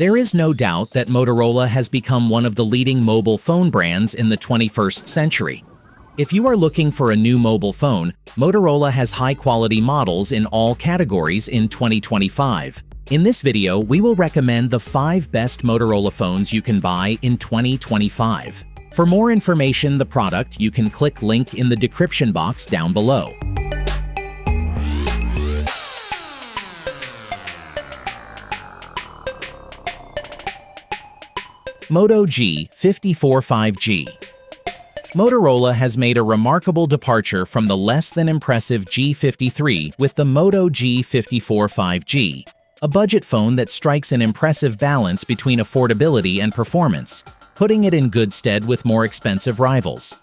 There is no doubt that Motorola has become one of the leading mobile phone brands in the 21st century. If you are looking for a new mobile phone, Motorola has high-quality models in all categories in 2025. In this video, we will recommend the 5 best Motorola phones you can buy in 2025. For more information on the product, you can click link in the description box down below. Moto G54 5G. Motorola has made a remarkable departure from the less-than-impressive G53 with the Moto G54 5G, a budget phone that strikes an impressive balance between affordability and performance, putting it in good stead with more expensive rivals.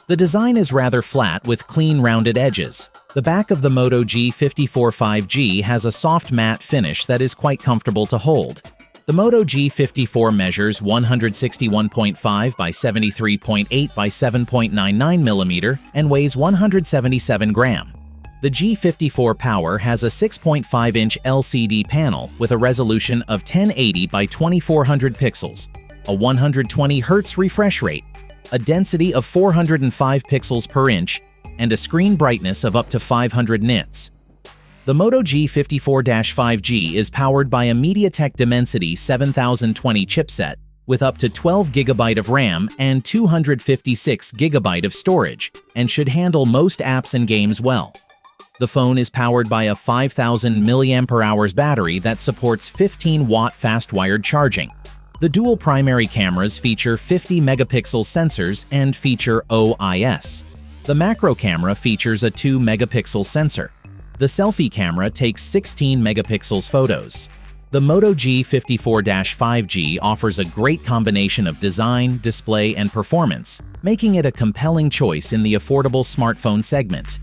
The design is rather flat with clean rounded edges. The back of the Moto G54 5G has a soft matte finish that is quite comfortable to hold. The Moto G54 measures 161.5 by 73.8 by 7.99 mm and weighs 177 grams. The G54 Power has a 6.5-inch LCD panel with a resolution of 1080 by 2400 pixels, a 120 Hz refresh rate, a density of 405 pixels per inch, and a screen brightness of up to 500 nits. The Moto G54-5G is powered by a MediaTek Dimensity 7020 chipset with up to 12 GB of RAM and 256 GB of storage, and should handle most apps and games well. The phone is powered by a 5000 mAh battery that supports 15-watt fast-wired charging. The dual primary cameras feature 50-megapixel sensors and feature OIS. The macro camera features a 2-megapixel sensor. The selfie camera takes 16 megapixels photos. The Moto G54-5G offers a great combination of design, display, and performance, making it a compelling choice in the affordable smartphone segment.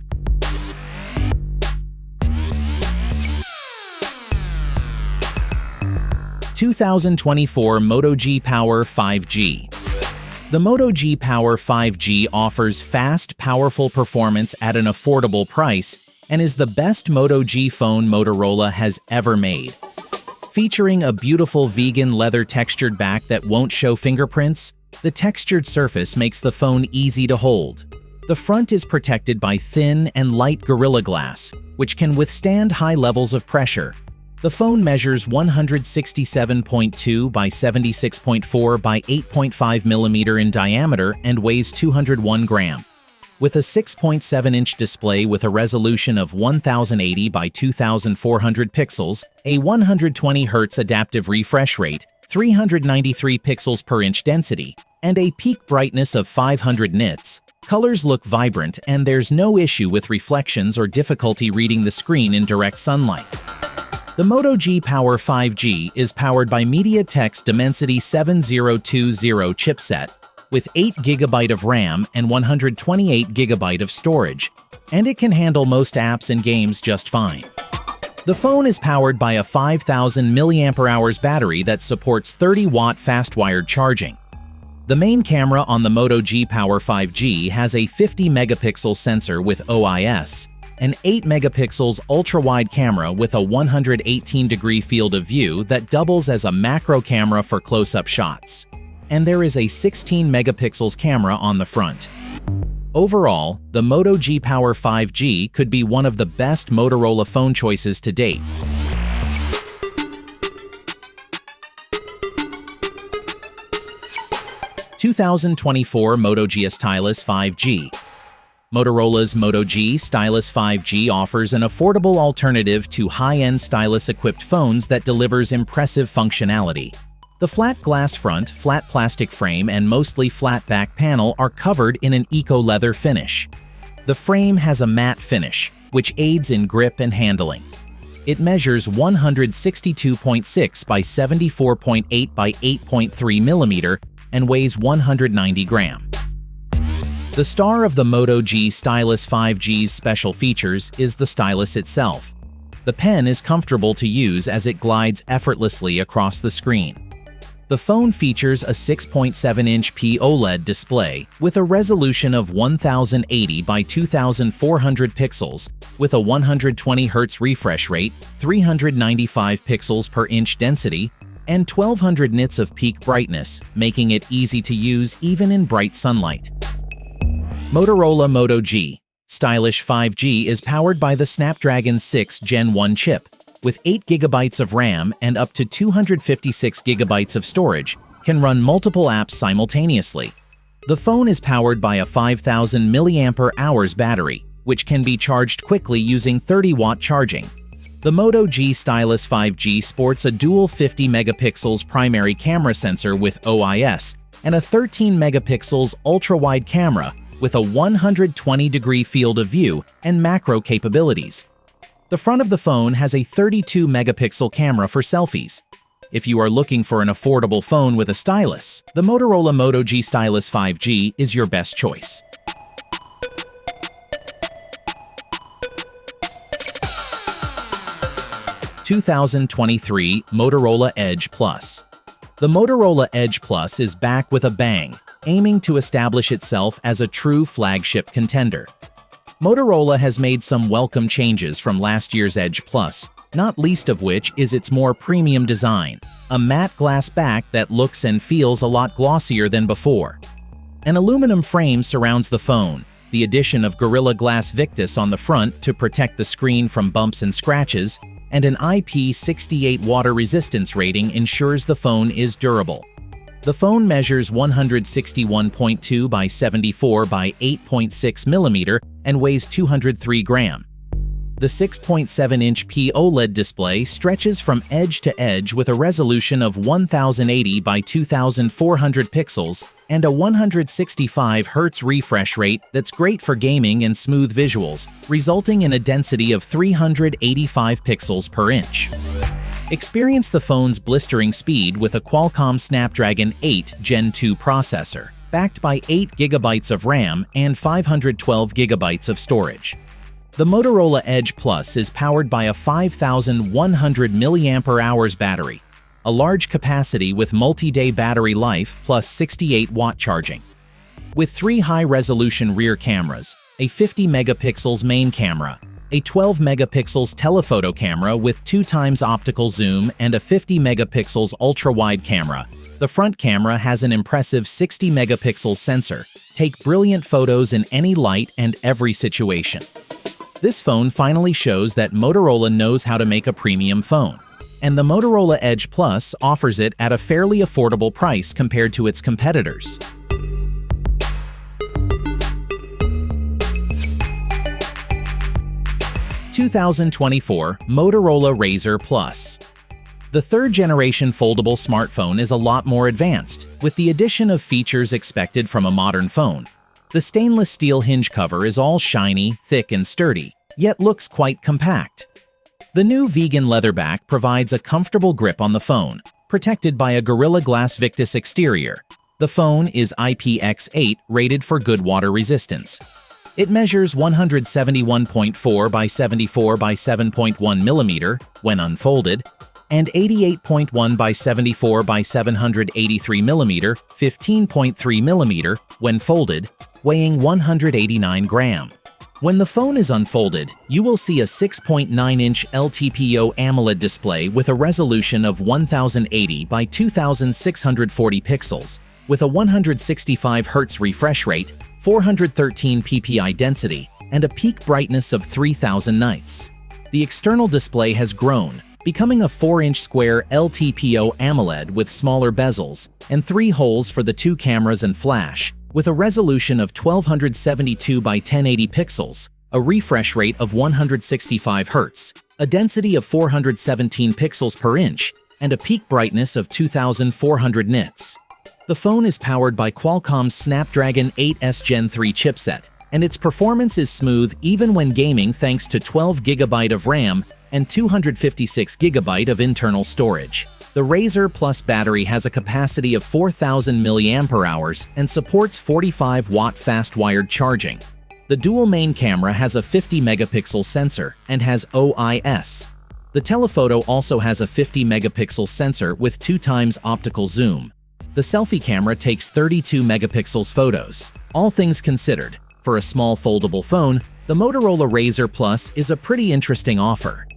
(2024) Moto G Power 5G. The Moto G Power 5G offers fast, powerful performance at an affordable price and is the best Moto G phone Motorola has ever made. Featuring a beautiful vegan leather textured back that won't show fingerprints, the textured surface makes the phone easy to hold. The front is protected by thin and light Gorilla Glass, which can withstand high levels of pressure. The phone measures 167.2 by 76.4 by 8.5 mm in diameter and weighs 201 grams. With a 6.7-inch display with a resolution of 1080 by 2400 pixels, a 120 Hz adaptive refresh rate, 393 pixels per inch density, and a peak brightness of 500 nits, colors look vibrant and there's no issue with reflections or difficulty reading the screen in direct sunlight. The Moto G Power 5G is powered by MediaTek's Dimensity 7020 chipset, with 8 GB of RAM and 128 GB of storage, and it can handle most apps and games just fine. The phone is powered by a 5000 mAh battery that supports 30-watt fast-wired charging. The main camera on the Moto G Power 5G has a 50-megapixel sensor with OIS, an 8-megapixels ultra-wide camera with a 118-degree field of view that doubles as a macro camera for close-up shots, and there is a 16-megapixels camera on the front. Overall, the Moto G Power 5G could be one of the best Motorola phone choices to date. (2024) Moto G Stylus 5G. Motorola's Moto G Stylus 5G offers an affordable alternative to high-end stylus-equipped phones that delivers impressive functionality. The flat glass front, flat plastic frame, and mostly flat back panel are covered in an eco-leather finish. The frame has a matte finish, which aids in grip and handling. It measures 162.6 by 74.8 by 8.3 mm and weighs 190 grams. The star of the Moto G Stylus 5G's special features is the stylus itself. The pen is comfortable to use as it glides effortlessly across the screen. The phone features a 6.7-inch OLED display with a resolution of 1080 by 2400 pixels with a 120 Hz refresh rate, 395 pixels per inch density, and 1200 nits of peak brightness, making it easy to use even in bright sunlight. Motorola Moto G Stylus 5G is powered by the Snapdragon 6 Gen 1 chip, with 8 GB of RAM and up to 256 GB of storage, can run multiple apps simultaneously. The phone is powered by a 5000 mAh battery, which can be charged quickly using 30-watt charging. The Moto G Stylus 5G sports a dual 50 megapixels primary camera sensor with OIS and a 13 megapixels ultra-wide camera with a 120-degree field of view and macro capabilities. The front of the phone has a 32 megapixel camera for selfies. If you are looking for an affordable phone with a stylus, the Motorola Moto G Stylus 5G is your best choice. (2023) Motorola Edge Plus. The Motorola Edge Plus is back with a bang, aiming to establish itself as a true flagship contender. Motorola has made some welcome changes from last year's Edge Plus, not least of which is its more premium design, a matte glass back that looks and feels a lot glossier than before. An aluminum frame surrounds the phone, the addition of Gorilla Glass Victus on the front to protect the screen from bumps and scratches, and an IP68 water resistance rating ensures the phone is durable. The phone measures 161.2 by 74 by 8.6 mm and weighs 203 grams. The 6.7-inch OLED display stretches from edge to edge with a resolution of 1080 by 2400 pixels and a 165 Hz refresh rate that's great for gaming and smooth visuals, resulting in a density of 385 pixels per inch. Experience the phone's blistering speed with a Qualcomm Snapdragon 8 Gen 2 processor, backed by 8 GB of RAM and 512 GB of storage. The Motorola Edge Plus is powered by a 5100 mAh battery, a large capacity with multi-day battery life plus 68-watt charging. With 3 high-resolution rear cameras, a 50 megapixels main camera, a 12 megapixels telephoto camera with 2x optical zoom and a 50 megapixels ultra-wide camera, the front camera has an impressive 60 megapixel sensor. Take brilliant photos in any light and every situation. This phone finally shows that Motorola knows how to make a premium phone, and the Motorola Edge Plus offers it at a fairly affordable price compared to its competitors. (2024) Motorola Razr Plus. The third-generation foldable smartphone is a lot more advanced, with the addition of features expected from a modern phone. The stainless steel hinge cover is all shiny, thick, and sturdy, yet looks quite compact. The new vegan leather back provides a comfortable grip on the phone, protected by a Gorilla Glass Victus exterior. The phone is IPX8 rated for good water resistance. It measures 171.4 by 74 by 7.1 mm when unfolded, and 88.1 by 74 by 783 mm, 15.3 mm when folded, weighing 189 grams. When the phone is unfolded, you will see a 6.9-inch LTPO AMOLED display with a resolution of 1080 by 2640 pixels, with a 165 Hz refresh rate, 413 ppi density, and a peak brightness of 3000 nits. The external display has grown, becoming a 4-inch square LTPO AMOLED with smaller bezels and 3 holes for the 2 cameras and flash, with a resolution of 1272 by 1080 pixels, a refresh rate of 165 Hz, a density of 417 pixels per inch, and a peak brightness of 2400 nits. The phone is powered by Qualcomm's Snapdragon 8S Gen 3 chipset, and its performance is smooth even when gaming thanks to 12 GB of RAM and 256 GB of internal storage. The Razr Plus battery has a capacity of 4000 mAh and supports 45-watt fast-wired charging. The dual main camera has a 50 megapixel sensor and has OIS. The telephoto also has a 50 megapixel sensor with 2x optical zoom. The selfie camera takes 32 megapixels photos. All things considered, for a small foldable phone, the Motorola Razr Plus is a pretty interesting offer.